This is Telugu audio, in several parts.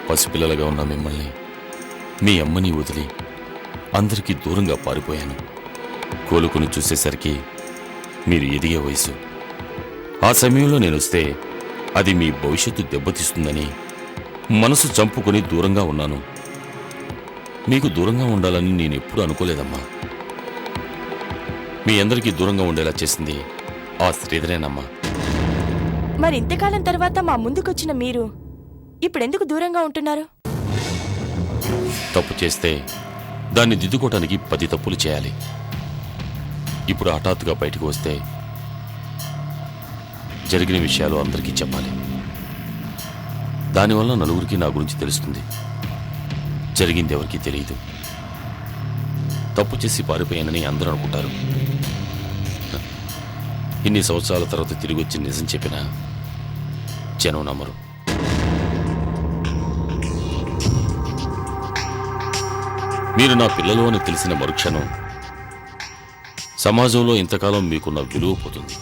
పసిపిల్లలుగా ఉన్న మిమ్మల్ని, మీ అమ్మని వదిలి అందరికీ దూరంగా పారిపోయాను. కోలుకుని చూసేసరికి మీరు ఎదిగే వయసు. ఆ సమయంలో నేనొస్తే అది మీ భవిష్యత్తు దెబ్బతీస్తుందని మనసు చంపుకొని దూరంగా ఉన్నాను. మీకు దూరంగా ఉండాలని నేనెప్పుడూ అనుకోలేదమ్మా. మీ అందరికీ దూరంగా ఉండేలా చేసింది ఆ శ్రీధరేనమ్మా. మరి ఇంతకాలం తర్వాత మా ముందుకొచ్చిన మీరు ఇప్పుడెందుకు దూరంగా ఉంటున్నారు? తప్పు చేస్తే దాన్ని దిద్దుకోవటానికి 10 తప్పులు చేయాలి. ఇప్పుడు హఠాత్తుగా బయటకు వస్తే జరిగిన విషయాలు అందరికీ చెప్పాలి. దానివల్ల నలుగురికి నా గురించి తెలుస్తుంది. జరిగింది ఎవరికీ తెలియదు. తప్పు చేసి పారిపోయానని అందరూ అనుకుంటారు. ఇన్ని సంవత్సరాల తర్వాత తిరిగి వచ్చి నిజం చెప్పినా జనం నమ్మరు. మీరు నా పిల్లలు అని తెలిసిన మరుక్షణం సమాజంలో ఇంతకాలం మీకున్న విలువ పోతుంది.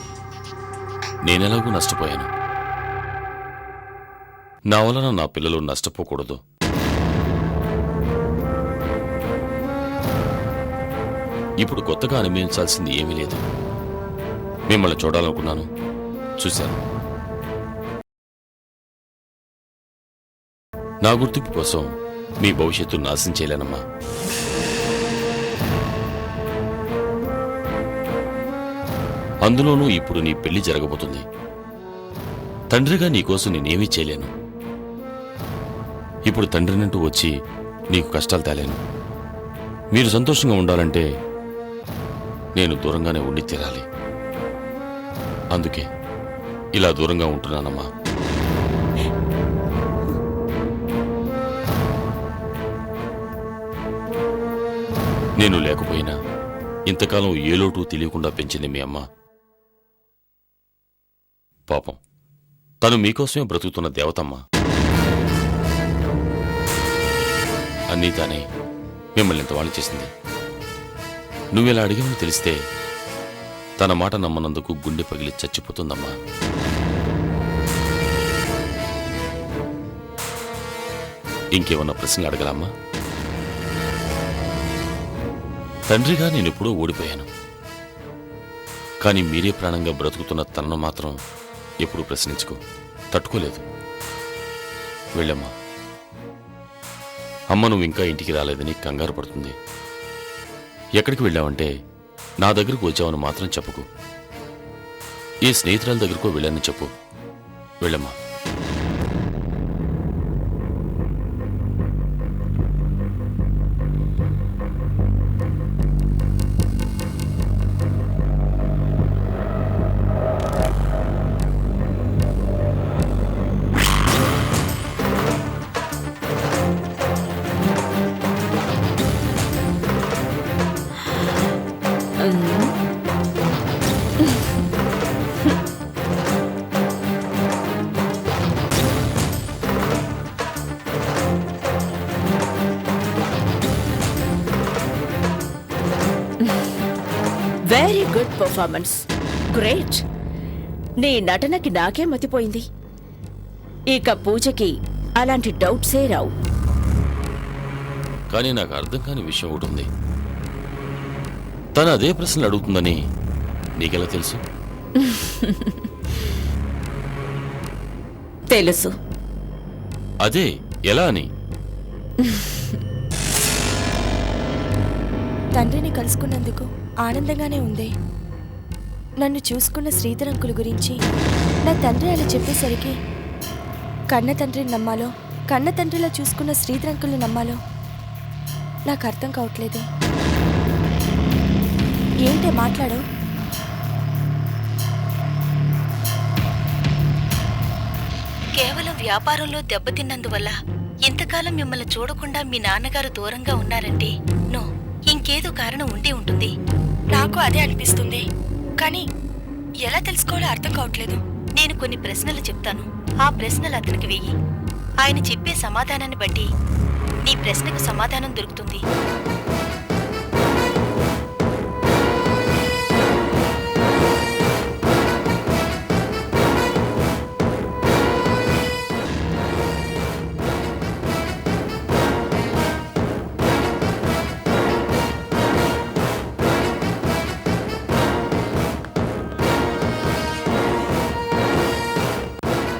నేనెలాగూ నష్టపోయాను. నా వలన నా పిల్లలు నష్టపోకూడదు. ఇప్పుడు కొత్తగా అనుభవించాల్సింది ఏమీ లేదు. మిమ్మల్ని చూడాలనుకున్నాను, చూశాను. నా గుర్తింపు కోసం మీ భవిష్యత్తు నాశనం చేయలేనమ్మా. అందులోనూ ఇప్పుడు నీ పెళ్లి జరగబోతుంది. తండ్రిగా నీకోసం నేనేమీ చేయలేను. ఇప్పుడు తండ్రినంటూ వచ్చి నీకు కష్టాలు తేలేను. మీరు సంతోషంగా ఉండాలంటే నేను దూరంగానే ఉండి తీరాలి. అందుకే ఇలా దూరంగా ఉంటున్నానమ్మా. నేను లేకపోయినా ఇంతకాలం ఏ లోటు తెలియకుండా పెంచింది మీ అమ్మ. పాపం తను మీకోసమే బ్రతుకుతున్న దేవతమ్మ. అన్నీ తానే మిమ్మల్ని ఇంతవాణి చేసింది. నువ్వెలా అడిగామని తెలిస్తే తన మాట నమ్మనందుకు గుండె పగిలి చచ్చిపోతుందమ్మా. ఇంకేమన్నా ప్రశ్నలు అడగలమ్మా? తండ్రిగా నేనెప్పుడో ఓడిపోయాను. కానీ మీరే ప్రాణంగా బ్రతుకుతున్న తనను మాత్రం ఎప్పుడూ ప్రశ్నించుకో. తట్టుకోలేదు. వెళ్ళమ్మా. అమ్మ నువ్వు ఇంకా ఇంటికి రాలేదని కంగారు పడుతుంది. ఎక్కడికి వెళ్ళావంటే నా దగ్గరకు వచ్చావని మాత్రం చెప్పుకు. ఏ స్నేహితురాల దగ్గరకో వెళ్ళానని చెప్పు. వెళ్ళమ్మా. Very good performance. గ్రేట్. నీ నటనకి నాకే మతిపోయింది. ఇక పూజకి అలాంటి డౌట్సే రావు. కానీ నాకు అర్థం కాని విషయం ఒకటి ఉంది. తను అదే ప్రశ్నలు అడుగుతుందని నీకెలా తెలుసు? తెలుసు. అదే ఎలా అని? తండ్రిని కలుసుకున్నందుకు ఆనందంగానే ఉంది. నన్ను చూసుకున్న శ్రీధర్ అంకుల్ గురించి నా తండ్రి అలా చెప్పేసరికి కన్న తండ్రిని నమ్మాలో, కన్న తండ్రిలా చూసుకున్న శ్రీధర్ అంకుల్ని నమ్మాలో నాకు అర్థం కావట్లేదే. ఏంటే మాట్లాడో? కేవలం వ్యాపారంలో దెబ్బతిన్నందువల్ల ఇంతకాలం మిమ్మల్ని చూడకుండా మీ నాన్నగారు దూరంగా ఉన్నారంటే నో, ఇంకేదో కారణం ఉండే ఉంటుంది. నాకు అదే అనిపిస్తుంది. కానీ ఎలా తెలుసుకోవాలో అర్థం కావట్లేదు. నేను కొన్ని ప్రశ్నలు చెప్తాను. ఆ ప్రశ్నలు అతనికి వెయ్యి. ఆయన చెప్పే సమాధానాన్ని బట్టి నీ ప్రశ్నకు సమాధానం దొరుకుతుంది.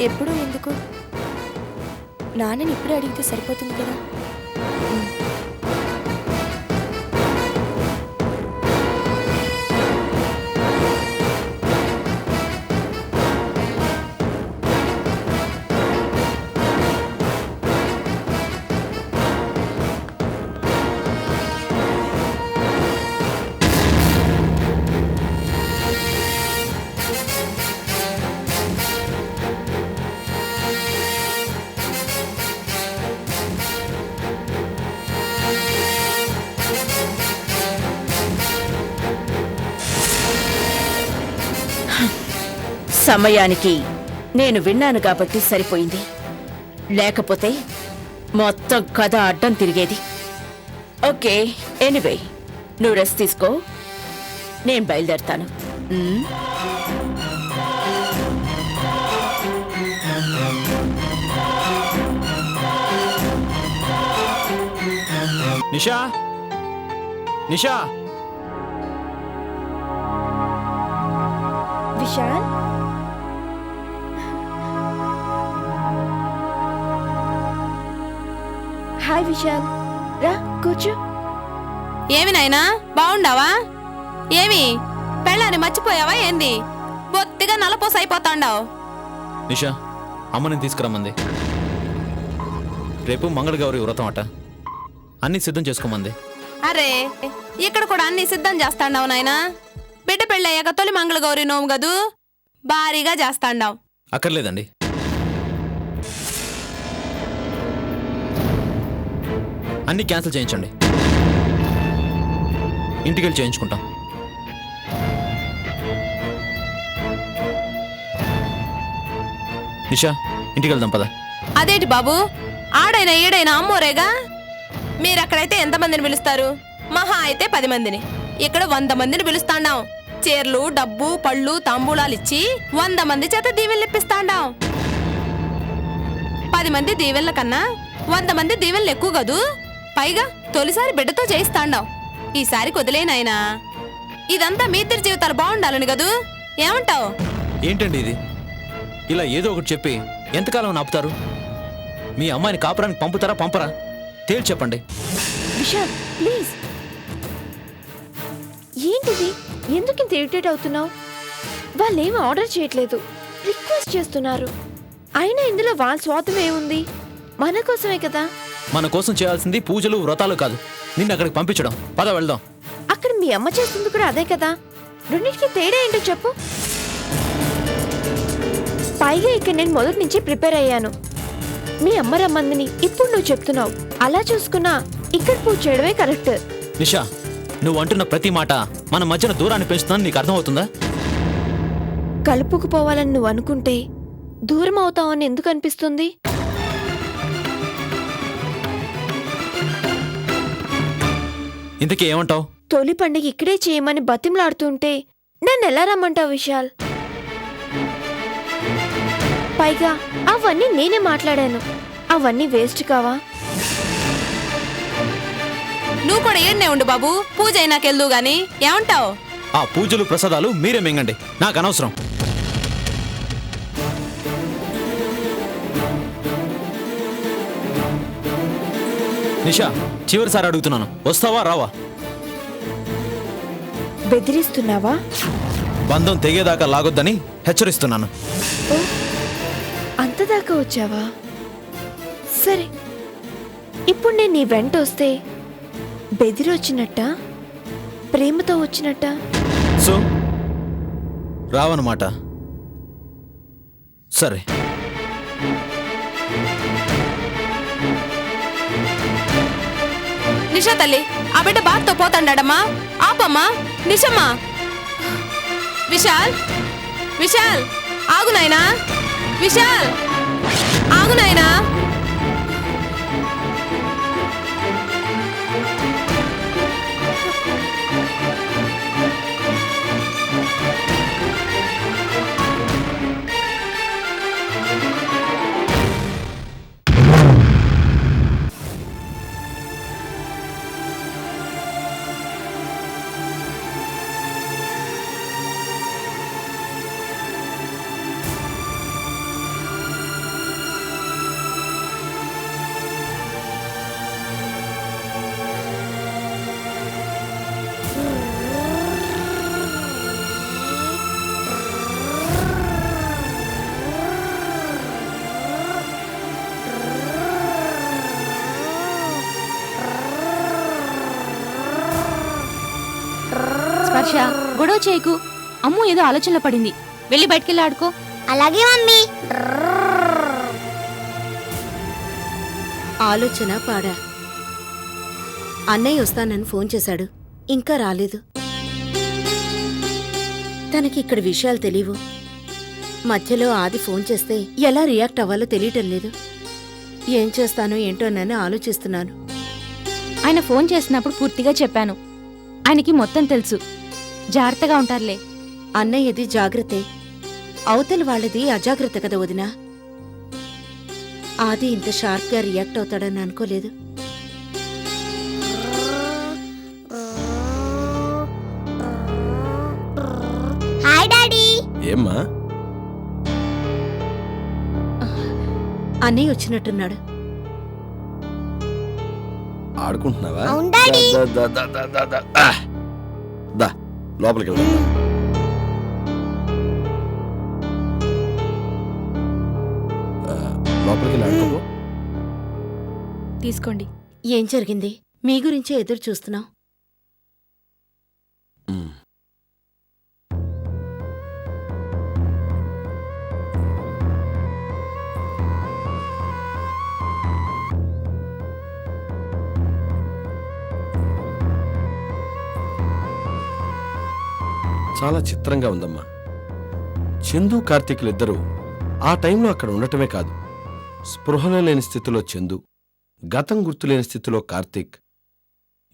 ఎప్పుడూ ఎందుకు? నాన్నని ఇప్పుడే అడిగితే సరిపోతుంది కదా. సమయానికి నేను విన్నాను కాబట్టి సరిపోయింది. లేకపోతే మొత్తం కథ అడ్డం తిరిగేది. ఓకే, ఎనీవే నువ్వు రెస్ట్ తీసుకో, నేను బయలుదేరుతాను. నిషా, నిషా, విశాల్, హాయ్ విశాల్, రా కూర్చో. ఏమి నాయనా బావుండావా? ఏమి పెళ్ళాన్ని మర్చిపోయావా ఏంది? బొత్తిగా నలపోస అయిపోతాండావు. నిషా, అమ్మని తీసుకురమ్మంది. రేపు మంగళగౌరి వ్రతం అట, అన్నీ సిద్ధం చేసుకోమంది. అరే ఇక్కడ కూడా అన్ని సిద్ధం చేస్తాండావు నాయనా. బిడ్డ పెళ్ళయ్యాక తొలి మంగళగౌరి నోము గదు భారీగా చేస్తాండావు. అక్కర్లేదండి. అన్నీ క్యాన్సిల్ చేయించండి, ఇంటికెళ్ళి చేయించుకుంటాం. నిషా, ఇంటికి వెళ్దాం పద. అదేంటి బాబు, ఆడైనా ఈడైనా అమ్మోరేగా. మీరక్కడైతే ఎంతమందిని పిలుస్తారు? మహా అయితే 10 మందిని. ఇక్కడ 100 మందిని పిలుస్తాండాం. చీరలు, డబ్బు, పళ్ళు, తాంబూలాలిచ్చి 100 మంది చేత దీవెనలిప్పిస్తాండాం. 10 మంది దీవెనల కన్నా 100 మంది దీవెనలు ఎక్కువ కదూ. పైగా తొలిసారి బిడ్డతో చేయిస్తాండాం. ఈసారి వదిలేనాయనా. ఇదంతా మీ ఇద్దరి జీవితాలు బాగుండాలని కదూ. ఏమంటావు? ఏంటండి ఇది? ఇలా ఏదో ఒకటి చెప్పి ఎంతకాలం నాపుతారు? మీ అమ్మాయిని కాపురానికి పంపుతారా పంపరా? తేల్చి చెప్పండి. విశాల్ ప్లీజ్, ఏంటిది? ఎందుకు ఇంత ఇరిటేట్ అవుతున్నావు? వాళ్ళేం ఆర్డర్ చేయట్లేదు, రిక్వెస్ట్ చేస్తున్నారు. అయినా ఇందులో వాళ్ళ స్వార్థం ఏముంది? మన కోసమే కదా. మన కోసం చేయాల్సింది పూజలు వ్రతాలు కాదు, నిన్ను అక్కడికి పంపించడం. పద వెళ్దాం. అక్కడ మీ అమ్మ చేస్తుంది కూడా అదే కదా. రెండింటికి తేడా ఏంటో చెప్పు. పైగా ఇక్కడ నేను మొదటి నుంచి ప్రిపేర్ అయ్యాను. మీ అమ్మ రమ్మందిని ఇప్పుడు నువ్వు చెప్తున్నావు. అలా చూసుకున్నా ఇక్కడ పూజ చేయడమే కరెక్ట్. నిషా, నువ్వు అంటున్న ప్రతి మాట మన మధ్యన దూరాన్ని పెంచుతుందని నీకు అర్థమవుతుందా? కలుపుకుపోవాలని నువ్వు అనుకుంటే దూరం అవుతావని ఎందుకు అనిపిస్తుంది? ఇంతకీ ఏమంటావు? తొలి పండుగ ఇక్కడే చేయమని బతిమలాడుతుంటే నన్ను ఎలా రమ్మంటావు విశాల్? పైగా అవన్నీ నేనే మాట్లాడాను. అవన్నీ వేస్ట్ కావా? నువ్వు కూడా ఏడ్నే ఉండు బాబు, పూజ అయినాకెళ్దు గాని. ఏమంటావు? ఆ పూజలు ప్రసాదాలు మీరే మింగండి, నాకు అనవసరం. నిషా, చివరిసారి అడుగుతున్నాను, వస్తావా రావా? బెదిరిస్తున్నావా? బంధం తెగేదాకా లాగొద్దని హెచ్చరిస్తున్నాను. ఓ, అంతదాకా వచ్చావా? సరే, ఇప్పుడు నేను నీ వెంట వస్తే బెదిరొచ్చినట్ట, ప్రేమతో వచ్చినట్ట? సో రావన్నమాట. సరే. నిషా తల్లి, ఆ బిడ్డ బాధతో పోతాడాడమ్మా. ఆపమ్మా నిషమ్మా. విశాల్, విశాల్ ఆగు నాయనా. విశాల్ ఆగు నాయనా. హర్ష, గొడవ చేయకు. అమ్ము ఏదో ఆలోచనలో పడింది. వెళ్ళి బయటికెళ్ళి ఆడుకో. అలాగే మమ్మీ. ఆలోచన పాడా. అన్నయ్య వస్తానని ఫోన్ చేశాడు, ఇంకా రాలేదు. తనకి ఇక్కడ విషయాలు తెలియవు. మధ్యలో ఆది ఫోన్ చేస్తే ఎలా రియాక్ట్ అవ్వాలో తెలియటం లేదు. ఏం చేస్తానో ఏంటోనని ఆలోచిస్తున్నాను. ఆయన ఫోన్ చేసినప్పుడు పూర్తిగా చెప్పాను. ఆయనకి మొత్తం తెలుసు. జాగ్రత్తగా ఉంటారులే. అన్నయ్యది జాగ్రత్తే, అవతల వాళ్ళది అజాగ్రత్త కదా వదినా. ఆది ఇంత షార్ప్గా రియాక్ట్ అవుతాడని అనుకోలేదు. Hi daddy. ఏమ్మా? అన్నయ్య వచ్చినట్టున్నాడు. ఆడుకుంటున్నావా? అవును డాడీ. దా లోపలికి వెళ్దాం. లోపలికి వెళ్ళి ఆడుకోపో. తీసుకోండి. ఏం జరిగింది? మీ గురించే ఎదురు చూస్తున్నాం. చాలా చిత్రంగా ఉందమ్మా. చందు కార్తీకులిద్దరూ ఆ టైంలో అక్కడ ఉండటమే కాదు, స్పృహలో లేని స్థితిలో చందు, గతం గుర్తులేని స్థితిలో కార్తీక్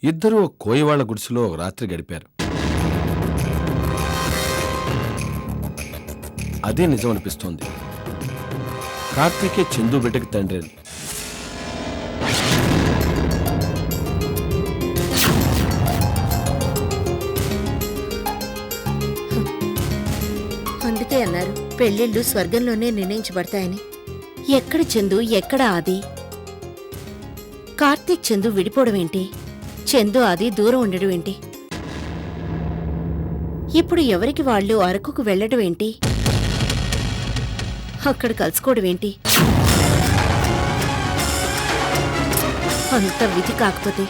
ఇద్దరూ కోయవాళ్ల గుడిసెలో ఒక రాత్రి గడిపారు. అదే నిజం అనిపిస్తోంది. కార్తీకే చందు బిడ్డకి తండ్రి అని. అందుకే అన్నారు పెళ్ళిళ్ళు స్వర్గంలోనే నిర్ణయించబడతాయని. ఎక్కడ చందు, ఎక్కడ ఆది? కార్తీక్ చందు విడిపోవడమేంటి? చందు ఆది దూరం ఉండడమేంటి? ఇప్పుడు ఎవరికి వాళ్ళు అరకుకు వెళ్లడమేంటి? అక్కడ కలుసుకోవడమేంటి? అంత విధి కాకపోతే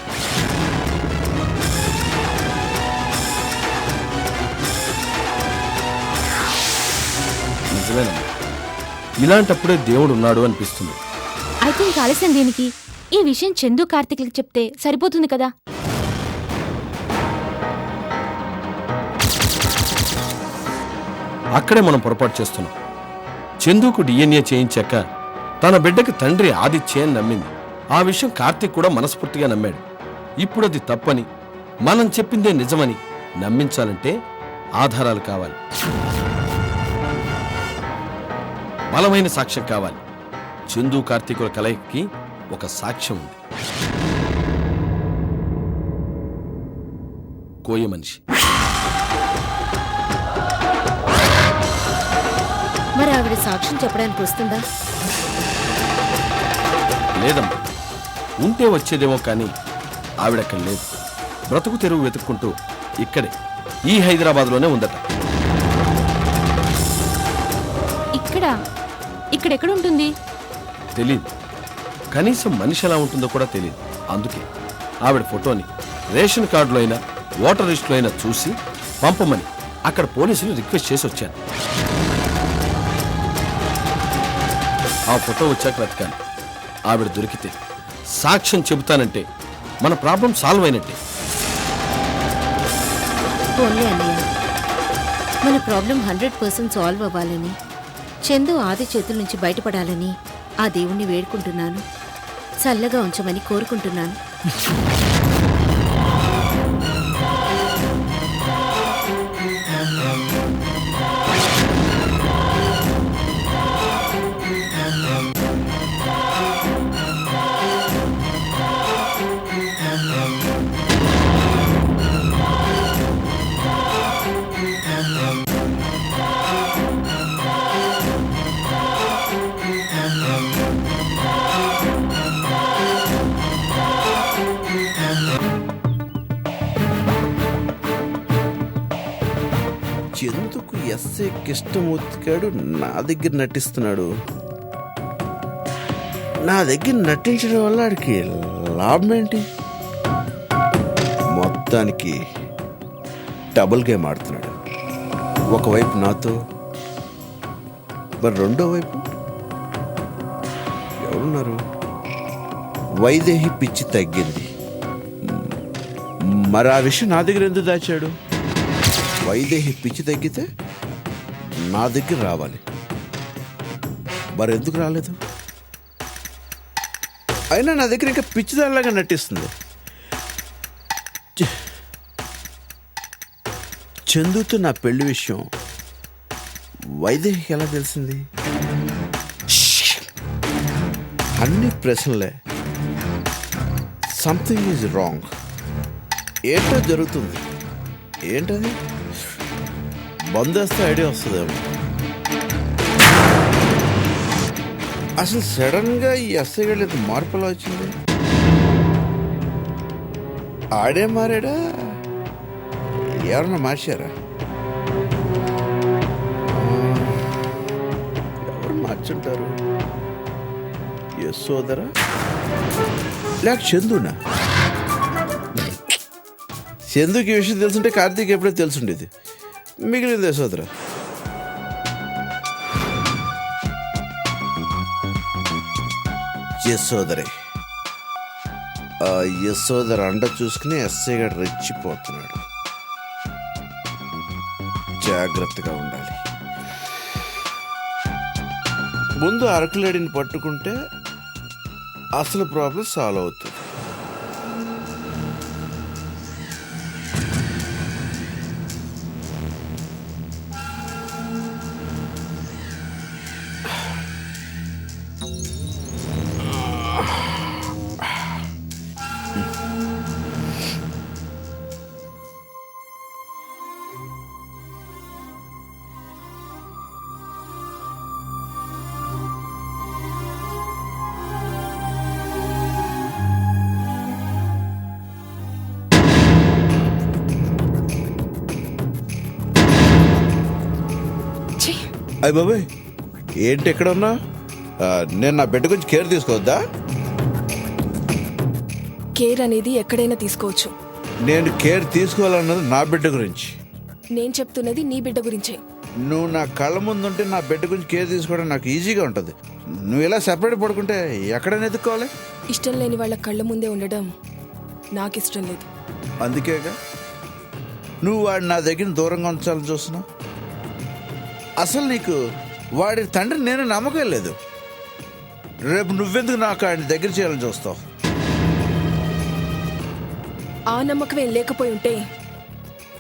నిజమేనమ్మా, ఇలాంటప్పుడే దేవుడు ఉన్నాడు అనిపిస్తుంది. అయితే ఇంక ఆలస్యం దేనికి? ఈ విషయం చందు కార్తీక్లకు చెప్తే సరిపోతుంది కదా. అక్కడే మనం పొరపాటు చేస్తున్నాం. చందుకు డిఎన్ఏ చేయించాక తన బిడ్డకి తండ్రి ఆదిత్య అని నమ్మింది. ఆ విషయం కార్తీక్ కూడా మనస్ఫూర్తిగా నమ్మాడు. ఇప్పుడు అది తప్పని, మనం చెప్పిందే నిజమని నమ్మించాలంటే ఆధారాలు కావాలి, బలమైన సాక్ష్యం కావాలి. చందు కార్తీకుల కలయికకి ఒక సాక్ష్యం ఉంది. కోయ మనిషి. మరి ఆవిడ సాక్ష్యం చెప్పడానికి వస్తుందా? లేదమ్మా, ఉంటే వచ్చేదేమో కానీ ఆవిడక్కడ లేదు. బ్రతుకు తెరువు వెతుక్కుంటూ ఇక్కడే ఈ హైదరాబాద్లోనే ఉందట. ఇక్కడెక్కడుంటుంది? తెలీదు. కనీసం మనిషి ఎలా ఉంటుందో కూడా తెలియదు. అందుకే ఆవిడ ఫోటోని రేషన్ కార్డులో అయినా ఓటర్ లిస్టులో అయినా చూసి పంపమని అక్కడ పోలీసులు రిక్వెస్ట్ చేసి వచ్చాను. ఆ ఫోటో వచ్చాక వెతకాలి. ఆవిడ దొరికితే సాక్ష్యం చెబుతానంటే మన ప్రాబ్లం సాల్వ్ అయినట్టే. పోన్లే అన్నయ్య, మన ప్రాబ్లం 100% సాల్వ్ అవ్వాలని, చందు ఆది చేతుల నుంచి బయటపడాలని ఆ దేవుణ్ణి వేడుకుంటున్నాను. చల్లగా ఉంచమని కోరుకుంటున్నాను. ఎందుకు ఎస్ఏ కృష్ణమూర్తిగాడు నా దగ్గర నటిస్తున్నాడు? నా దగ్గర నటించడం వల్ల వాడికి లాభం ఏంటి? మొత్తానికి డబుల్ గేమ్ ఆడుతున్నాడు. ఒకవైపు నాతో, మరి రెండో వైపు ఎవరున్నారు? వైదేహి పిచ్చి తగ్గింది. మరి ఆ విషయం నా దగ్గర ఎందుకు దాచాడు? వైదేహి పిచ్చి తగ్గితే నా దగ్గర రావాలి. మరి ఎందుకు రాలేదు? అయినా నా దగ్గర ఇంకా పిచ్చిదానిలాగా నటిస్తుంది. చందుతో నా పెళ్లి విషయం వైదేహికి ఎలా తెలిసింది? అన్ని ప్రశ్నలే. Something is wrong. ఏంటో జరుగుతుంది. ఏంటది? బందేస్తే ఐడియా వస్తుందేమో. అసలు సడన్గా ఈ ఎస్ఐ గారు ఇంత మార్పులా వచ్చింది? ఆడే మారాడా? ఎవరన్నా మార్చారా? ఎవరు మార్చుంటారు? యశోదరా లేక చందునా? చందుకి ఈ విషయం తెలుసుంటే కార్తీక్ ఎప్పుడో తెలుసుండేది. మిగిలింది యశోదరా. యశోదరే. ఆ యశోదర అండ చూసుకుని ఎస్ఐ గారు రెచ్చిపోతున్నాడు. జాగ్రత్తగా ఉండాలి. ముందు అరకులేడిని పట్టుకుంటే అసలు ప్రాబ్లం సాల్వ్ అవుతుంది. అయ్య బాబాయ్, ఏంటి ఎక్కడ ఉన్నా? నేను నా బిడ్డ గురించి కేర్ తీసుకోవద్దా? కేర్ అనేది ఎక్కడైనా తీసుకోవచ్చు. నేను కేర్ తీసుకోవాలన్నది నా బిడ్డ గురించి. నేను చెప్తున్నది నీ బిడ్డ గురించే. నువ్వు నా కళ్ళ ముందు ఉంటే నా బిడ్డ గురించి కేర్ తీసుకోవడం నాకు ఈజీగా ఉంటుంది. నువ్వు ఇలా సెపరేట్ పడుకుంటే ఎక్కడైనా ఎదుక్కోవాలి? ఇష్టం లేని వాళ్ళ కళ్ళ ముందే ఉండడం నాకు ఇష్టం లేదు. అందుకేగా నువ్వు వాడు నా దగ్గర దూరంగా ఉంచాలని చూస్తున్నావు. అసలు నీకు వాడి తండ్రి నేను నమ్మకం లేదు. రేపు నువ్వెందుకు నాకు ఆయన దగ్గర చేయాలని చూస్తావు? ఆ నమ్మకమే లేకపోయి ఉంటే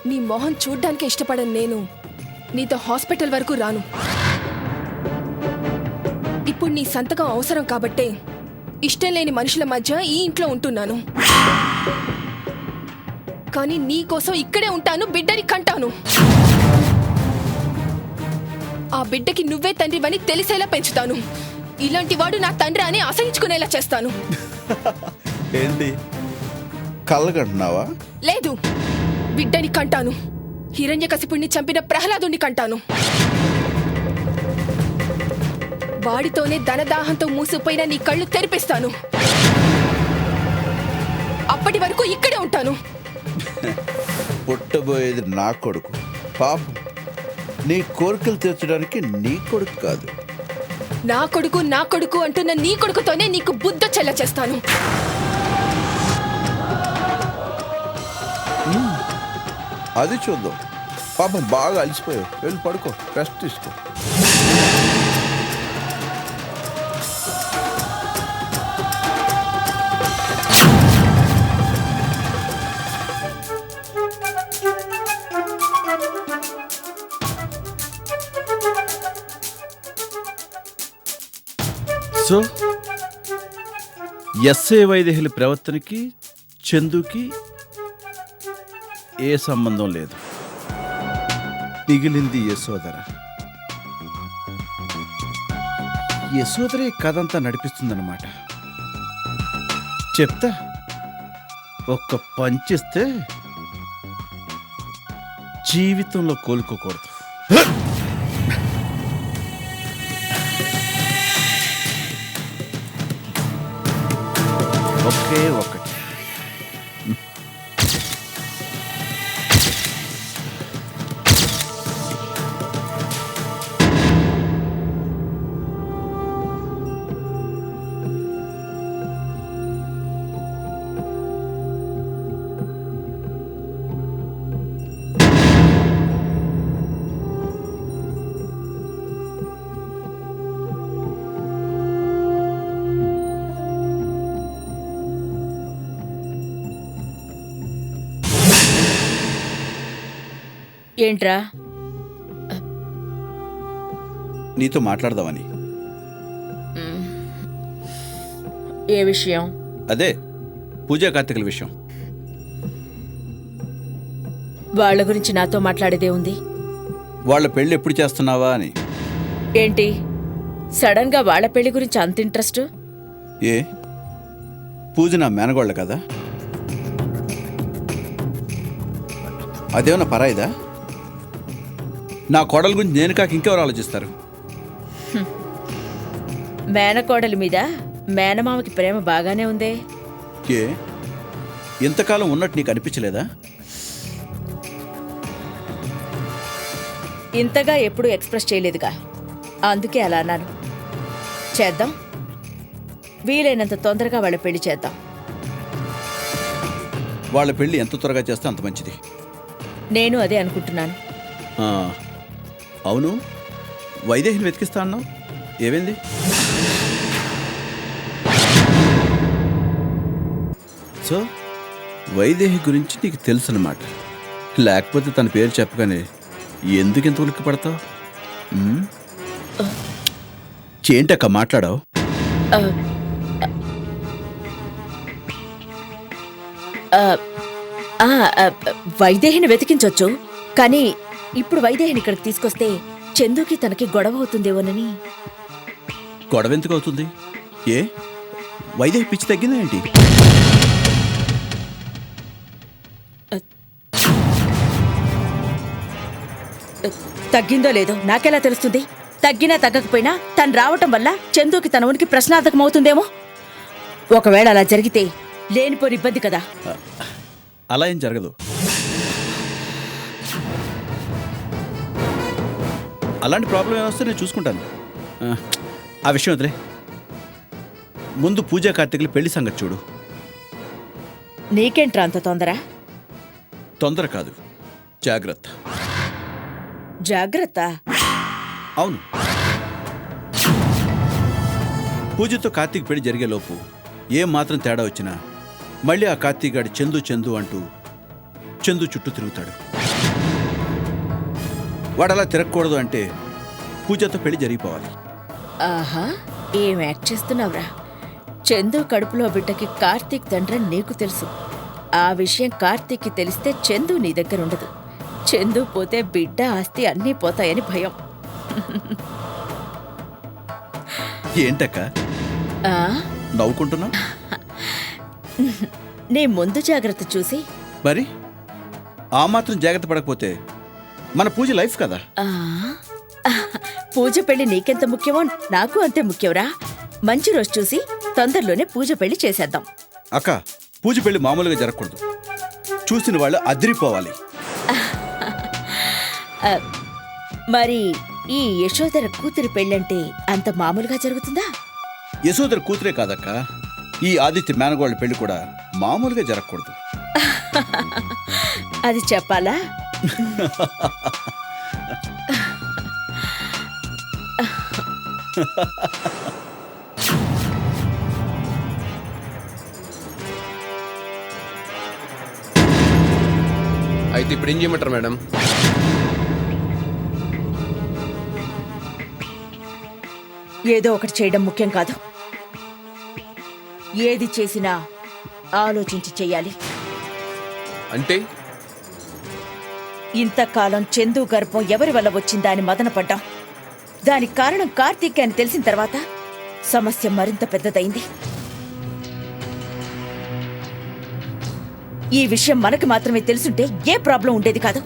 నీ మొహం చూడ్డానికి ఇష్టపడను నేను నీతో హాస్పిటల్ వరకు రాను. ఇప్పుడు నీ సంతకం అవసరం కాబట్టే ఇష్టం లేని మనుషుల మధ్య ఈ ఇంట్లో ఉంటున్నాను. కానీ నీ కోసం ఇక్కడే ఉంటాను, బిడ్డని కంటాను. ఆ బిడ్డకి నువ్వే తండ్రివని తెలిసేలా పెంచుతాను. ఇలాంటి వాడు నా తండ్రి అని అసహించుకునేలా చేస్తాను. ఏంటి కళ్ళకంటున్నావా? లేదు, బిడ్డని కంటాను. హిరణ్యకశిపుణ్ణి చంపిన ప్రహ్లాదుని కంటాను. వాడితోనే ధనదాహంతో మూసిపోయిన నీ కళ్ళు తెరిపిస్తాను. అప్పటి వరకు ఇక్కడే ఉంటాను. పుట్టబోయేది నా కొడుకు. పాపం, నీ కోరికలు తీర్చడానికి నీ కొడుకు కాదు. నా కొడుకు అంటున్న నీ కొడుకుతోనే నీకు బుద్ధ చెల్ల చేస్తాను. అది చూద్దాం. పాపం బాగా అలసిపోయావు, వెళ్ళి పడుకో, రెస్ట్ తీసుకో. సో ఎస్ఏ వైదేహిల ప్రవర్తనకి చందుకి ఏ సంబంధం లేదు. మిగిలింది యశోదర. యశోదరే కథంతా నడిపిస్తుందన్నమాట. చెప్తా, ఒక్క పంచిస్తే జీవితంలో కోలుకోకూడదు. ఒకే ఒకటి. ఏంట్రా? నీతో మాట్లాడదామని. ఏ విషయం? అదే పూజా కార్తీకుల విషయం. వాళ్ళ గురించి నాతో మాట్లాడేదే ఉంది. వాళ్ళ పెళ్ళి ఎప్పుడు చేస్తున్నావా అని. ఏంటి సడన్ గా వాళ్ళ పెళ్లి గురించి అంత ఇంట్రెస్ట్? ఏ పూజ నా మేనగోళ్ళ కదా, అదేమన్నా పరాయిదా? నా కోడల గురించి నేను కాక ఇంకెవరు ఆలోచిస్తారు? మేనకోడలి మీద మేనమామకి ప్రేమ బాగానే ఉందే. ఏ ఇంతకాలం ఉన్నట్టు నీకు అనిపించలేదా? ఇంతగా ఎప్పుడూ ఎక్స్ప్రెస్ చేయలేదుగా, అందుకే అలా అన్నాను. చేద్దాం, వీలైనంత తొందరగా వాళ్ళ పెళ్లి చేద్దాం. వాళ్ళ పెళ్ళి ఎంత త్వరగా చేస్తే అంత మంచిది. నేను అదే అనుకుంటున్నాను. ఆ, అవును, వైదేహిని వెతికిస్తా అన్నావు, ఏమైంది? సో వైదేహి గురించి నీకు తెలుసు అన్నమాట. లేకపోతే తన పేరు చెప్పగానే ఎందుకు ఇంత ఉలిక్కి పడతావు? ఏంటక్క మాట్లాడావు? వైదేహిని వెతికించొచ్చు, కానీ ఇప్పుడు వైదేహిని ఇక్కడికి తీసుకొస్తే చందుకి తనకి గొడవ అవుతుందేమోనని. గొడవ ఎందుకు అవుతుంది? ఏ వైదేహి పిచ్చి తగ్గిందా ఏంటి? తగ్గిందో లేదో నాకెలా తెలుస్తుంది? తగ్గినా తగ్గకపోయినా తను రావటం వల్ల చందుకి తన ఉనికి ప్రశ్నార్థకం అవుతుందేమో. ఒకవేళ అలా జరిగితే లేనిపోని ఇబ్బంది కదా. అలా ఏం జరగదు. అలాంటి ప్రాబ్లం ఏమొస్తే నేను చూసుకుంటాను. ఆ విషయం వదిలే, ముందు పూజా కార్తీకులు పెళ్లి సంగతి చూడు. నీకేంట్రా అంత తొందర? తొందర కాదు, జాగ్రత్త. జాగ్రత్త? అవును, పూజతో కార్తీక్ పెళ్లి జరిగేలోపు ఏం మాత్రం తేడా వచ్చినా మళ్ళీ ఆ కార్తీక్ గాడి చందు చందు అంటూ చందు చుట్టూ తిరుగుతాడు. వాడు అలా తిరగకూడదు అంటే పూజతో పెళ్లి జరిగిపోవాలి. ఆహా, ఏం యాక్ట్ చేస్తున్నావురా? చందు కడుపులో బిడ్డకి కార్తీక్ తండ్రి నీకు తెలుసు. ఆ విషయం కార్తీక్కి తెలిస్తే చందు నీ దగ్గర ఉండదు. చందు పోతే బిడ్డ ఆస్తి అన్నీ పోతాయని భయం. ఏంటక్క నవ్వుకుంటున్నా? నీ ముందు జాగ్రత్త చూసి. మరి ఆ మాత్రం జాగ్రత్త పడకపోతే మన పూజ లైఫ్ కదా. పూజ పెళ్లి నీకెంత ముఖ్యమో నాకు అంతే ముఖ్యంరా. మంచి రోజు చూసి తొందరలోనే పూజ పెళ్లి చేసేద్దాం. అక్క, పూజ పెళ్లి మామూలుగా జరగకూడదు. చూసిన వాళ్ళు అదిరిపోవాలి. మరి ఈ యశోధర కూతురి పెళ్ళంటే అంత మామూలుగా జరుగుతుందా? యశోధర కూతురే కాదక్క, ఈ ఆదిత్య మేనగోళ్ళ పెళ్లి కూడా మామూలుగా జరగకూడదు. అది చెప్పాలా? అయితే ఇప్పుడు ఏం చేయమంటారు మేడం? ఏదో ఒకటి చేయడం ముఖ్యం కాదు. ఏది చేసినా ఆలోచించి చెయ్యాలి. అంటే ఇంతకాలం చందు గర్భం ఎవరి వల్ల వచ్చిందా అని మదనపడ్డాం. దానికి కారణం కార్తీక్ అని తెలిసిన తర్వాత సమస్య మరింత పెద్దదైంది. ఈ విషయం మనకు మాత్రమే తెలుసుంటే ఏ ప్రాబ్లం ఉండేది కాదు.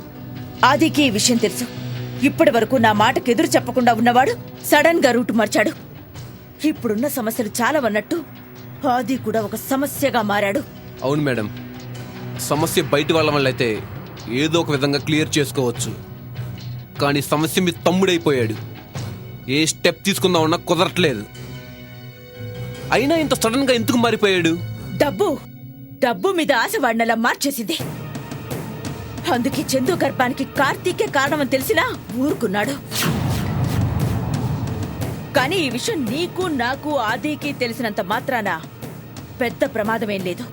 ఆదికి ఈ విషయం తెలుసు. ఇప్పటి వరకు నా మాటకు ఎదురు చెప్పకుండా ఉన్నవాడు సడన్ గా రూటు మార్చాడు. ఇప్పుడున్న సమస్యలు చాలా అన్నట్టు ఆది కూడా ఒక సమస్యగా మారాడు. అవును మేడం, సమస్య బయట వాళ్ళ వల్ల అయితే ఏదో ఒక విధంగా క్లియర్ చేసుకోవచ్చు. కానీ సమస్య మీ తమ్ముడైపోయాడు. ఏ స్టెప్ తీసుకుందామన్నా కుదరట్లేదు. అయినా ఇంత సడన్ గా ఎందుకు మారిపోయాడు? డబ్బు మీద ఆశ వాడినలా మార్చేసింది. అందుకే చందు గర్భానికి కార్తీకే కారణమని తెలిసినా ఊరుకున్నాడు. కానీ ఈ విషయం నీకు నాకు ఆదికి తెలిసినంత మాత్రాన పెద్ద ప్రమాదమేం లేదు.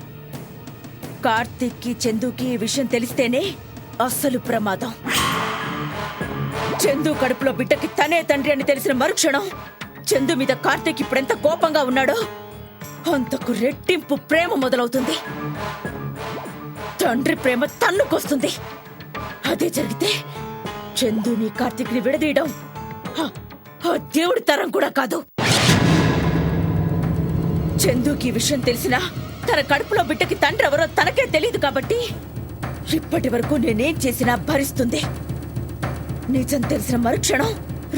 కార్తీక్కి చందుకి ఈ విషయం తెలిస్తేనే అస్సలు ప్రమాదం. చందు కడుపులో బిడ్డకి తనే తండ్రి అని తెలిసిన మరుక్షణం చందు మీద కార్తీక్ ఇప్పుడెంత కోపంగా ఉన్నాడో అంతకు రెట్టింపు ప్రేమ మొదలవుతుంది. తండ్రి ప్రేమ తన్నుకొస్తుంది. అదే జరిగితే చందుని కార్తీక్ని విడదీయడం ఆ దేవుడి తరం కూడా కాదు. చందుకి ఈ విషయం తెలిసినా తన కడుపులో బిడ్డకి తండ్రి ఎవరో తనకే తెలియదు కాబట్టి ఇప్పటి వరకు నేనేం చేసినా భరిస్తుంది. నిజం తెలిసిన మరుక్షణం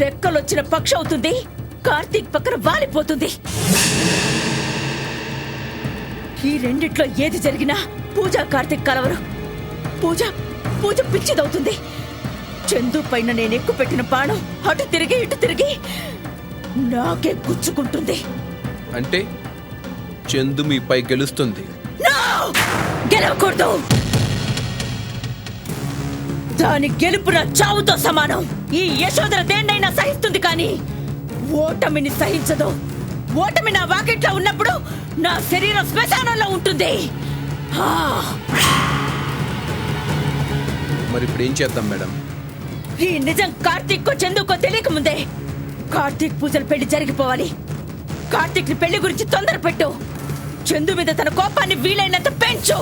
రెక్కలొచ్చిన పక్షి అవుతుంది. కార్తీక్ పక్కన వాలిపోతుంది. ఈ రెండిట్లో ఏది జరిగినా పూజ కార్తీక్ కలవరు. పూజ పిచ్చిదవుతుంది. చందు పైన నేను ఎక్కువ పెట్టిన బాణం అటు తిరిగి ఇటు తిరిగి నాకే గుచ్చుకుంటుంది. అంటే చందు మీపై గెలుస్తుంది. గెలవకూడదు. దాని గెలుపు నా చావుతో సమానం. ఈ యశోదర దేన్నైనా సహిస్తుంది కానీ ఓటమిని సహించదు. ఓటమి నా వాకిట్లో ఉన్నప్పుడు నా శరీరం శ్మశానంలో ఉంటుంది. మరి ఇప్పుడు ఏం చేద్దాం మేడం? ఈ నిజం కార్తీక్కో చందుకో తెలియక ముందే కార్తీక్ పూజలు పెళ్లి జరిగిపోవాలి. కార్తీక్ ని పెళ్లి గురించి తొందర పెట్టు. చందు మీద తన కోపాన్ని వీలైనంత పెంచు.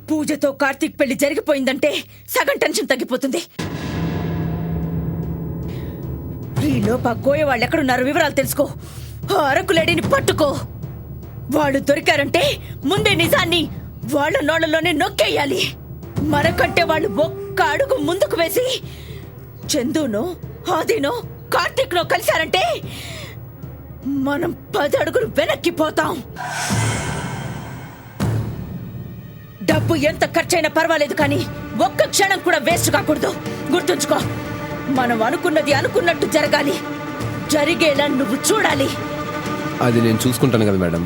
పూజతో కార్తీక్ పెళ్లి జరిగిపోయిందంటే సగం టెన్షన్ తగ్గిపోతుంది. ఈ లోప కోయ వాళ్ళు ఎక్కడున్నారో వివరాలు తెలుసుకో. ఆ అరకులేడిని పట్టుకో. వాళ్ళు దొరికారంటే ముందే నిజాన్ని వాళ్ళ నోళ్లలోనే నొక్కేయాలి. మనకంటే వాళ్ళు ఒక్క అడుగు ముందుకు వేసి చందునో ఆదినో కార్తీక్నో కలిశారంటే మనం 10 అడుగులు వెనక్కిపోతాం. డబ్బు ఎంత ఖర్చైనా పర్వాలేదు కానీ ఒక్క క్షణం కూడా వేస్ట్ కాకూడదు. గుర్తుంచుకో, మనం అనుకున్నది అనుకున్నట్టు జరగాలి. జరిగేలా నువ్వు చూడాలి. అది నేను చూసుకుంటాను కదా మేడం.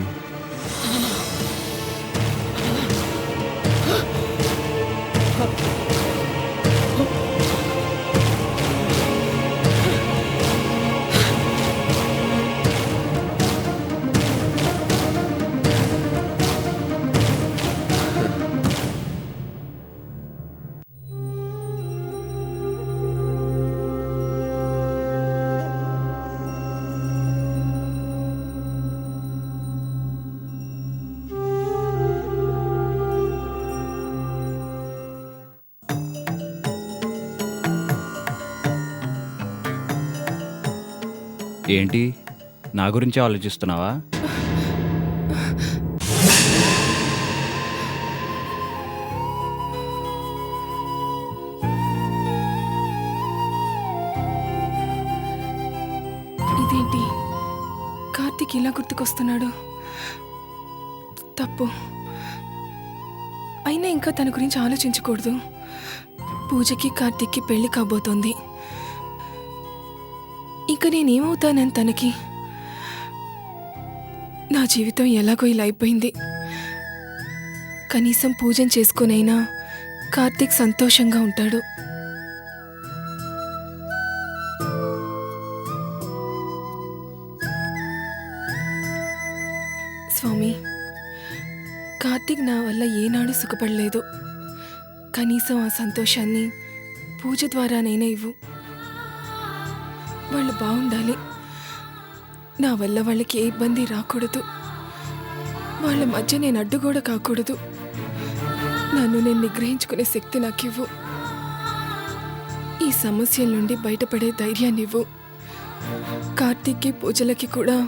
ఏంటి, నా గురించి ఆలోచిస్తున్నావా? ఇదేంటి, కార్తీక్ ఇలా గుర్తుకొస్తున్నాడు? తప్పు. అయినా ఇంకా తన గురించి ఆలోచించకూడదు. పూజకి కార్తీక్కి పెళ్లి కాబోతోంది. ఇంకా నేనేమవుతానని తనకి? నా జీవితం ఎలాగో ఇలా అయిపోయింది. కనీసం పూజను చేసుకునైనా కార్తీక్ సంతోషంగా ఉంటాడు. స్వామి, కార్తీక్ నా వల్ల ఏనాడు సుఖపడలేదు. కనీసం ఆ సంతోషాన్ని పూజ ద్వారానైనా ఇవ్వు. వాళ్ళు బాగుండాలి. నా వల్ల వాళ్ళకి ఏ ఇబ్బంది రాకూడదు. వాళ్ళ మధ్య నేను అడ్డుగోడ కాకూడదు. నన్ను నేను నిగ్రహించుకునే శక్తి నాకివ్వు. ఈ సమస్యల నుండి బయటపడే ధైర్యాన్ని ఇవ్వు. కార్తీక్కి పూజలకి కూడా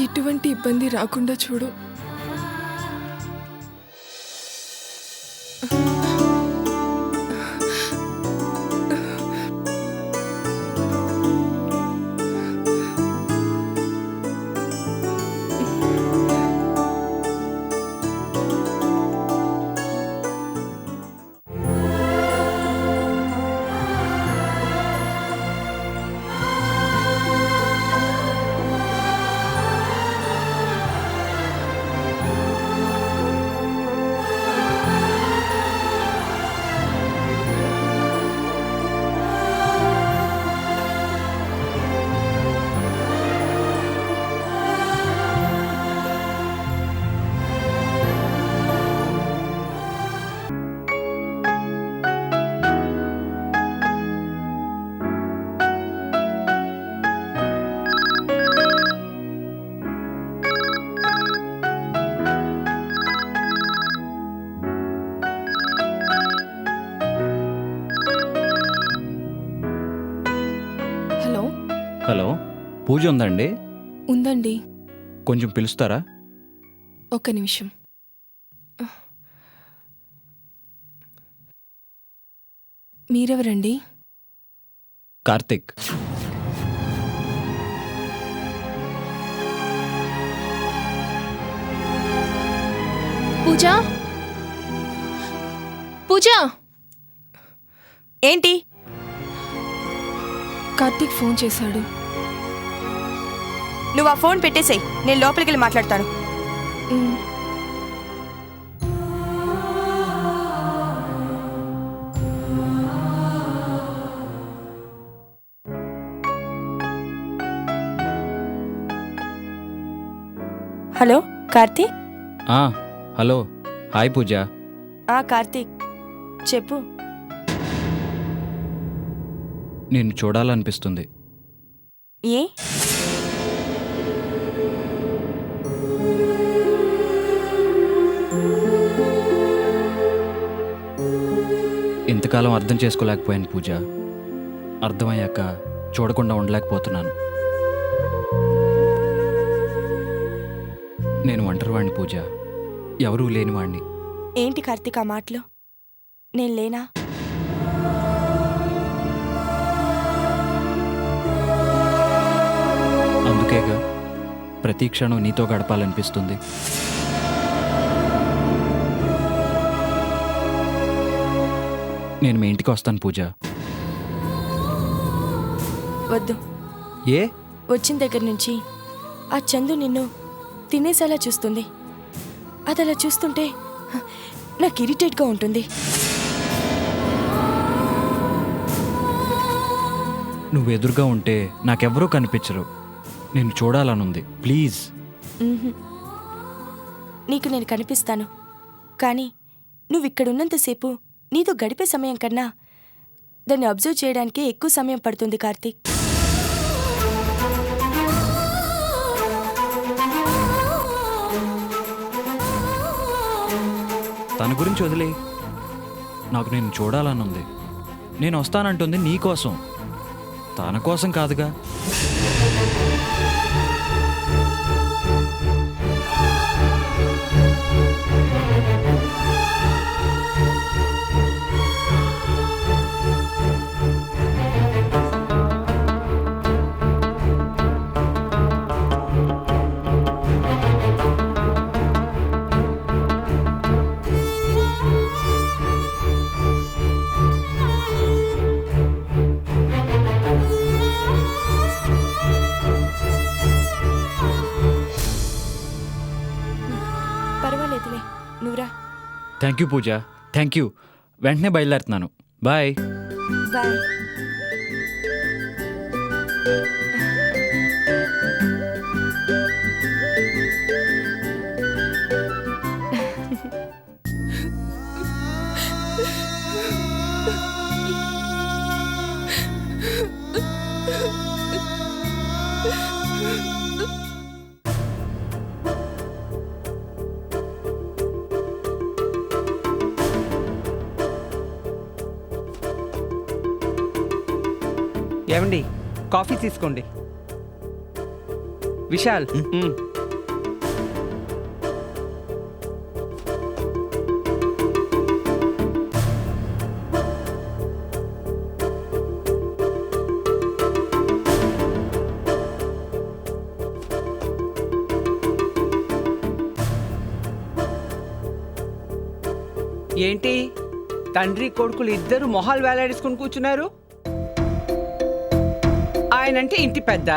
ఎటువంటి ఇబ్బంది రాకుండా చూడు. పూజ ఉందండి? ఉందండి. కొంచెం పిలుస్తారా? ఒక్క నిమిషం. మీరెవరండి? కార్తిక్. పూజ, పూజ, ఏంటి? కార్తీక్ ఫోన్ చేశాడు. నువ్వు ఆ ఫోన్ పెట్టేసేయ్, నేను లోపలికి వెళ్ళి మాట్లాడతాను. ఉమ్. హలో కార్తీక్. హలో, హాయ్ పూజ. కార్తీక్ చెప్పు. నిన్ను చూడాలనిపిస్తుంది. ఏ? ఇంతకాలం అర్థం చేసుకోలేకపోయాను పూజ. అర్థమయ్యాక చూడకుండా ఉండలేకపోతున్నాను. నేను ఒంటరివాణ్ణి పూజ, ఎవరూ లేనివాణ్ణి. ఏంటి కార్తీక్ ఆ మాటలు? నేను లేనా? అందుకేగా ప్రతి క్షణం నీతో గడపాలనిపిస్తుంది. నేను మీ ఇంటికి వస్తాను పూజ. వద్దు. ఏ? వచ్చిన దగ్గర నుంచి ఆ చందు నిన్ను తినేసేలా చూస్తుంది. అది అలా చూస్తుంటే నాకు ఇరిటేట్గా ఉంటుంది. నువ్వు ఎదురుగా ఉంటే నాకెవ్వరూ కనిపించరు. నిన్ను చూడాలనుంది, ప్లీజ్. నీకు నేను కనిపిస్తాను, కానీ నువ్వు ఇక్కడున్నంతసేపు నీతో గడిపే సమయం కన్నా దాన్ని అబ్జర్వ్ చేయడానికే ఎక్కువ సమయం పడుతుంది కార్తీక్. తన గురించి వదిలే. నాకు నిన్ను చూడాలనుంది. నేను వస్తానంటుంది నీ కోసం, తన కోసం కాదుగా. పర్వాలేదులే, నువ్వురా. Thank you Pooja, thank you. వెంటనే బయలుదేరుతున్నాను. బాయ్. బాయ్. ఏమండి, కాఫీ తీసుకోండి. విశాల్, ఏంటి తండ్రి కొడుకులు ఇద్దరు మొహాలు వేలాడేసుకుని కూర్చున్నారు? ఆయనంటే ఇంటి పెద్ద,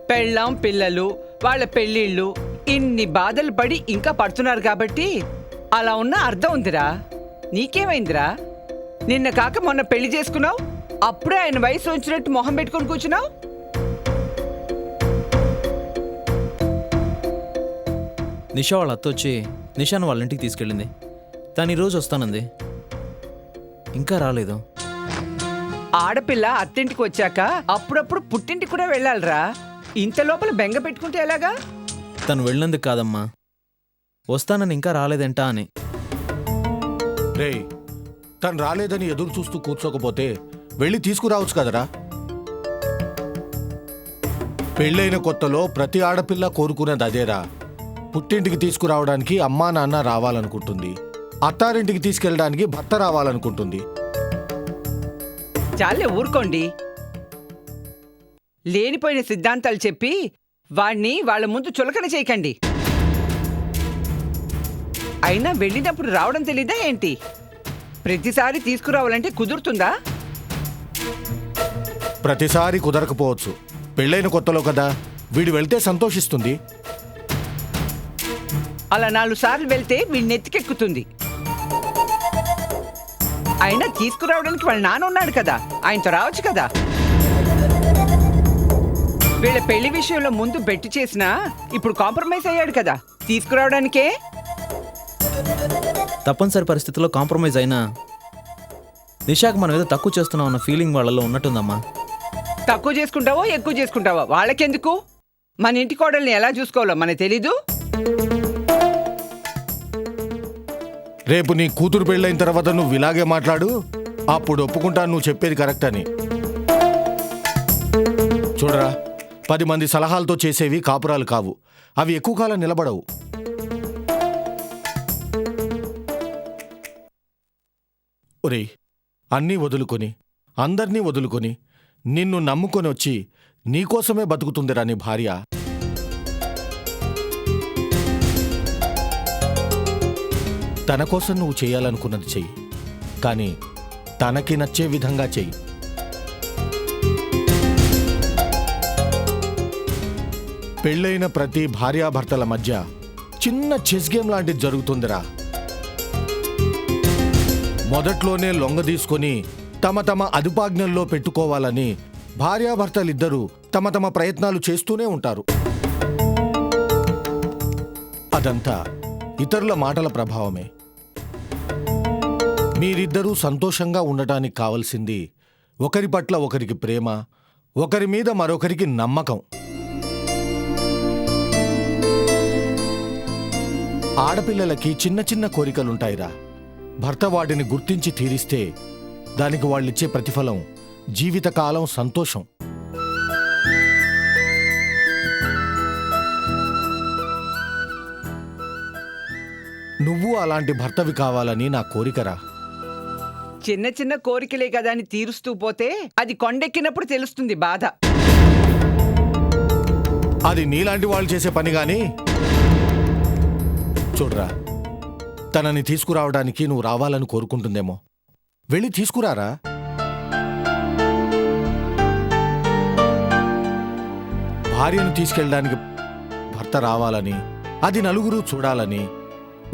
పెళ్ళాం పిల్లలు, వాళ్ళ పెళ్ళిళ్ళు, ఇన్ని బాధలు పడి ఇంకా పడుతున్నారు కాబట్టి అలా ఉన్న అర్థం ఉందిరా. నీకేమైందిరా? నిన్న కాక మొన్న పెళ్లి చేసుకున్నావు, అప్పుడే ఆయన వయసు వచ్చినట్టు మొహం పెట్టుకొని కూర్చున్నావు. నిషా వాళ్ళ అత్త వచ్చి నిషాను వాళ్ళ ఇంటికి తీసుకెళ్ళింది. తను ఈరోజు వస్తానంది, ఇంకా రాలేదు. ఆడపిల్ల అత్తింటికి వచ్చాక అప్పుడప్పుడు పుట్టింటికి కూడా వెళ్ళాలిరా. ఇంత లోపల బెంగ పెట్టుకుంటే ఎలాగా? తను వెళ్ళినందుకు కాదమ్మా, వస్తానని ఇంకా రాలేదంటా అని. రేయ్, తను రాలేదని ఎదురు చూస్తూ కూర్చోకపోతే వెళ్ళి తీసుకురావచ్చు కదరా. పెళ్ళైన కొత్తలో ప్రతి ఆడపిల్ల కోరుకునేది అదేరా. పుట్టింటికి తీసుకురావడానికి అమ్మా నాన్న రావాలనుకుంటుంది, అత్తారింటికి తీసుకెళ్ళడానికి భర్త రావాలనుకుంటుంది. చాలే ఊరుకోండి. లేనిపోయిన సిద్ధాంతాలు చెప్పి వాణ్ణి వాళ్ళ ముందు చులకన చేయకండి. అయినా వెళ్ళినప్పుడు రావడం తెలీదా ఏంటి? ప్రతిసారి తీసుకురావాలంటే కుదురుతుందా? ప్రతిసారి కుదరకపోవచ్చు. పెళ్ళైన కొత్తలో కదా, వీడు వెళ్తే సంతోషిస్తుంది. అలా 4 సార్లు వెళ్తే వీణ్ణెత్తికెక్కుతుంది. అయినా తీసుకురావడానికి వాళ్ళ నాన్న ఉన్నాడు కదా, ఆయనతో రావచ్చు కదా. వీళ్ళ పెళ్లి విషయంలో ముందు బెట్టు చేసినా ఇప్పుడు కాంప్రమైజ్ అయ్యాడు కదా, తీసుకురావడానికే. తప్పనిసరి పరిస్థితుల్లో కాంప్రమైజ్ అయినా నిషాకు మనం ఏదో తక్కువ చేస్తున్నాం అన్న ఫీలింగ్ వాళ్ళలో ఉన్నట్టుందమ్మా. తక్కువ చేసుకుంటావో ఎక్కువ చేసుకుంటావో వాళ్ళకెందుకు? మన ఇంటి కోడల్ని ఎలా చూసుకోవాలో మనకు తెలీదు. రేపు నీ కూతురు పెళ్ళైన తర్వాత నువ్వు ఇలాగే మాట్లాడు, అప్పుడు ఒప్పుకుంటాను నువ్వు చెప్పేది కరెక్ట్ అని. చూడరా, 10 మంది సలహాలతో చేసేవి కాపురాలు కావు. అవి ఎక్కువ కాలం నిలబడవు. ఒరేయ్, అన్నీ వదులుకొని, అందర్నీ వదులుకొని, నిన్ను నమ్ముకొని వచ్చి నీకోసమే బతుకుతుందిరా నీ భార్య. తన కోసం నువ్వు చేయాలనుకున్నది చెయ్యి, కానీ తనకి నచ్చే విధంగా చెయ్యి. పెళ్ళైన ప్రతి భార్యాభర్తల మధ్య చిన్న చెస్ గేమ్ లాంటిది జరుగుతుందిరా. మొదట్లోనే లొంగ తీసుకొని తమ తమ అదుపాజ్ఞల్లో పెట్టుకోవాలని భార్యాభర్తలిద్దరూ తమ తమ ప్రయత్నాలు చేస్తూనే ఉంటారు. అదంతా ఇతరుల మాటల ప్రభావమే. మీరిద్దరూ సంతోషంగా ఉండటానికి కావలసింది ఒకరి పట్ల ఒకరికి ప్రేమ, ఒకరి మీద మరొకరికి నమ్మకం. ఆడపిల్లలకి చిన్న చిన్న కోరికలుంటాయిరా. భర్త వాటిని గుర్తించి తీరిస్తే దానికి వాళ్ళిచ్చే ప్రతిఫలం జీవితకాలం సంతోషం. నువ్వు అలాంటి భర్తవి కావాలని నా కోరికరా. చిన్న చిన్న కోరికలే కదా అని తీరుస్తూ పోతే అది కొండెక్కినప్పుడు తెలుస్తుంది బాధ. అది నీలాంటి వాళ్ళు చేసే పని గాని. చూడరా, తనని తీసుకురావడానికి నువ్వు రావాలని కోరుకుంటుందేమో, వెళ్ళి తీసుకురారా. భార్యను తీసుకెళ్ళడానికి భర్త రావాలని, అది నలుగురు చూడాలని,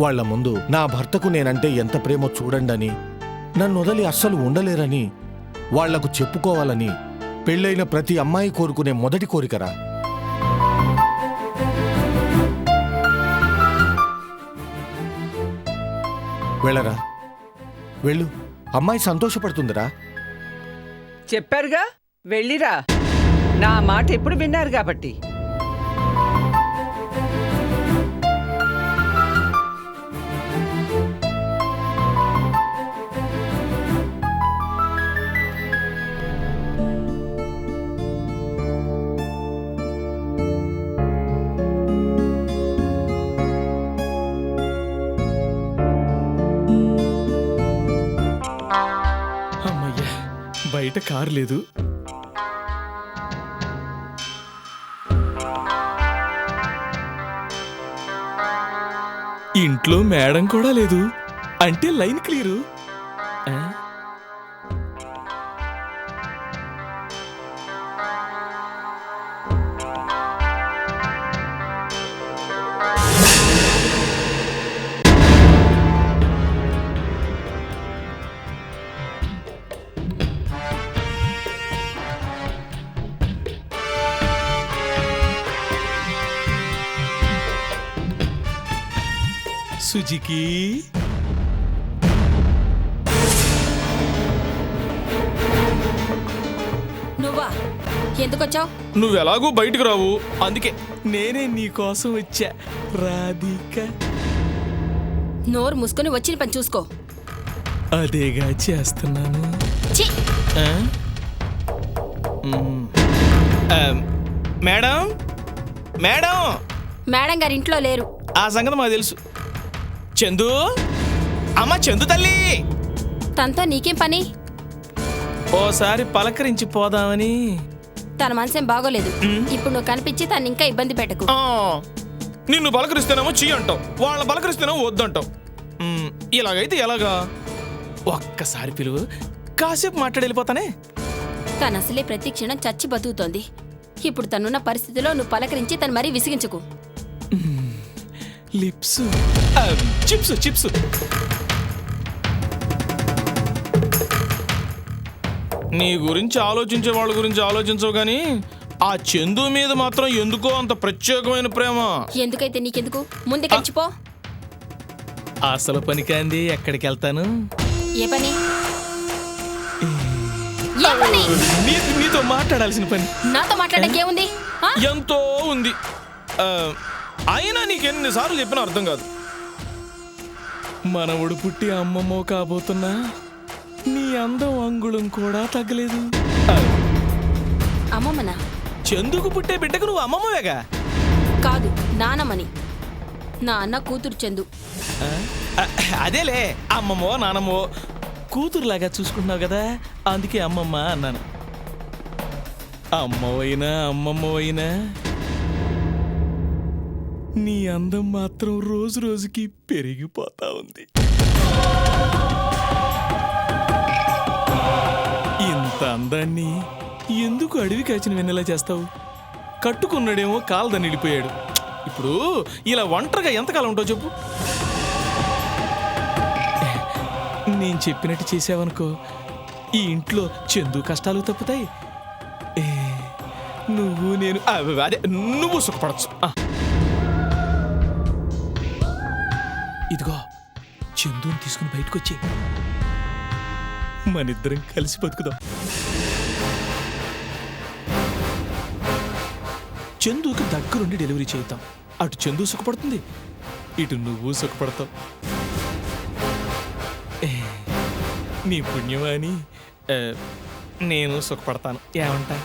వాళ్ల ముందు నా భర్తకు నేనంటే ఎంత ప్రేమో చూడండని, నన్ను వదిలి అస్సలు ఉండలేరని వాళ్లకు చెప్పుకోవాలని పెళ్ళైన ప్రతి అమ్మాయి కోరుకునే మొదటి కోరికరా. వెళ్ళరా, వెళ్ళు. అమ్మాయి సంతోషపడుతుందిరా. చెప్పారుగా, వెళ్ళిరా. నా మాట ఎప్పుడు విన్నారు కాబట్టి. అమ్మయ్యా, బయట కారు లేదు. ఇంట్లో మేడం కూడా లేదు. అంటే లైన్ క్లియరు. సుజుకి, నువ్వా? ఎందుకొచ్చావు? నువ్వెలాగూ బయటకు రావు, అందుకే నేనే నీ కోసం వచ్చా. రాధిక, నోరు మూసుకొని వచ్చిన పని చూసుకో. అదేగా చేస్తున్నాను. మేడం మేడం మేడం గారు ఇంట్లో లేరు. ఆ సంగతి మాకు తెలుసు. చందు, అమ్మ చందు తల్లి, తనతో నీకేం పని? ఓసారి పలకరించి పోదామని. తన మనసేం బాగోలేదు. ఇప్పుడు నువ్వు కనిపించి తను ఇంకా ఇబ్బంది పెట్టకు. నిన్ను పలకరిస్తేనేమో చెయ్యి అంటావు, వాళ్ళ పలకరిస్తేనేమో వద్దంటావు. ఇలాగైతే ఎలాగా? ఒక్కసారి పిలువు, కాసేపు మాట్లాడి వెళ్ళిపోతానే. తను అసలే ప్రతి క్షణం చచ్చి బతుకుతోంది. ఇప్పుడు తనున్న పరిస్థితిలో నువ్వు పలకరించి తను మరీ విసిగించకు. Lips, chips chips. నీ గురించి ఆలోచించే వాళ్ళ గురించి ఆలోచించవు కానీ ఆ చందు మీద మాత్రం ఎందుకో అంత ప్రత్యేకమైన ప్రేమ. ఎందుకైతే నీకెందుకు, ముందు కలిసిపో. అసలు పని కాంది, ఎక్కడికి వెళ్తాను? ఏ పని? నీతో మాట్లాడాల్సిన పని. నాతో మాట్లాడకేముంది? ఎంతో ఉంది. అయినా నీకెన్నిసార్లు చెప్పినా అర్థం కాదు. మనవడు పుట్టి అమ్మమ్మో కాబోతున్నా నీ అందం అంగుళం కూడా తగ్గలేదు. అమ్మమ్మనా? చందుకు పుట్టే బిడ్డకు నువ్వు అమ్మమ్మవేగా? కాదు, నానమ్మని. నా అన్న కూతురు చందు. అదేలే, అమ్మమ్మో నానమ్మో కూతురులాగా చూసుకుంటున్నావు కదా, అందుకే అమ్మమ్మ అన్నాను. అమ్మవైనా అమ్మమ్మవైనా నీ అందం మాత్రం రోజు రోజుకి పెరిగిపోతా ఉంది. ఇంత అందాన్ని ఎందుకు అడవి కాచిన వెన్నెలా చేస్తావు? కట్టుకున్నాడేమో కాలదని వెళ్ళిపోయాడు. ఇప్పుడు ఇలా ఒంటరిగా ఎంతకాలం ఉంటావు చెప్పు? నేను చెప్పినట్టు చేసావనుకో, ఈ ఇంట్లో చందు కష్టాలు తప్పుతాయి, నువ్వు నేను అదే నువ్వు సుఖపడచ్చు. ఇదిగో చందుని తీసుకుని బయటకు వచ్చి మనిద్దరం కలిసి బతుకుదాం. చందుకి దగ్గరుండి డెలివరీ చేద్దాం. అటు చందు సుఖపడుతుంది, ఇటు నువ్వు సుఖపడతావు. నీ పుణ్యమాని నేను సుఖపడతాను. ఏమంటా?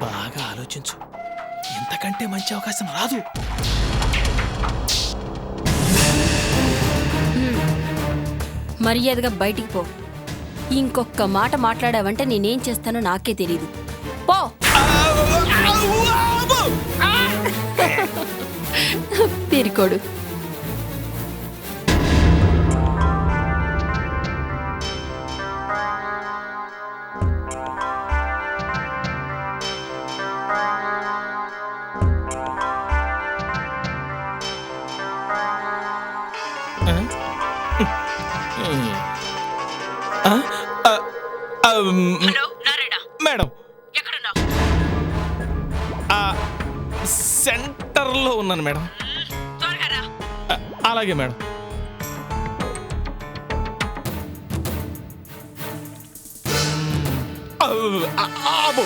బాగా ఆలోచించు, ఇంతకంటే మంచి అవకాశం రాదు. మర్యాదగా బయటికి పో. ఇంకొక మాట మాట్లాడావంటే నేనేం చేస్తానో నాకే తెలీదు. పో. పిరికోడు. మేడం, సెంటర్లో ఉన్నాను మేడం. అలాగే మేడం. అబ్బో